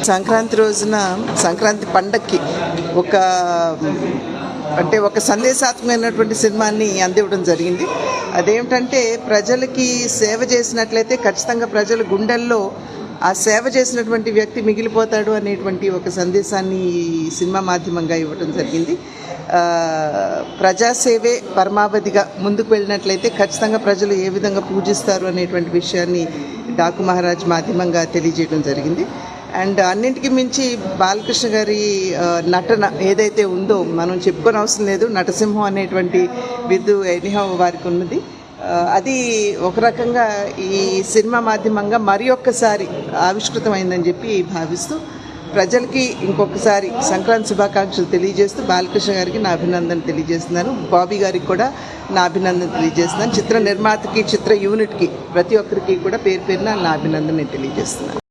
సంక్రాంతి రోజున సంక్రాంతి పండక్కి ఒక సందేశాత్మకమైనటువంటి సినిమాని అందివ్వడం జరిగింది. అదేమిటంటే ప్రజలకి సేవ చేసినట్లయితే ఖచ్చితంగా ప్రజల గుండెల్లో ఆ సేవ చేసినటువంటి వ్యక్తి మిగిలిపోతాడు అనేటువంటి ఒక సందేశాన్ని ఈ సినిమా మాధ్యమంగా ఇవ్వడం జరిగింది. ప్రజాసేవే పరమావధిగా ముందుకు వెళ్ళినట్లయితే ఖచ్చితంగా ప్రజలు ఏ విధంగా పూజిస్తారు అనేటువంటి విషయాన్ని డాకు మహారాజ్ మాధ్యమంగా తెలియజేయడం జరిగింది. అండ్ అన్నింటికి మించి బాలకృష్ణ గారి నటన ఏదైతే ఉందో మనం చెప్పుకొని అవసరం లేదు. నటసింహం అనేటువంటి బిరుదు ఎనీహౌ వారికి ఉన్నది. అది ఒక రకంగా ఈ సినిమా మాధ్యమంగా మరి ఒక్కసారి ఆవిష్కృతమైందని చెప్పి భావిస్తూ ప్రజలకి ఇంకొకసారి సంక్రాంతి శుభాకాంక్షలు తెలియజేస్తూ బాలకృష్ణ గారికి నా అభినందన తెలియజేస్తున్నాను. బాబీ గారికి కూడా నా అభినందన తెలియజేస్తున్నాను. చిత్ర నిర్మాతకి, చిత్ర యూనిట్కి, ప్రతి ఒక్కరికి కూడా పేరు పేరున నా అభినందన తెలియజేస్తున్నాను.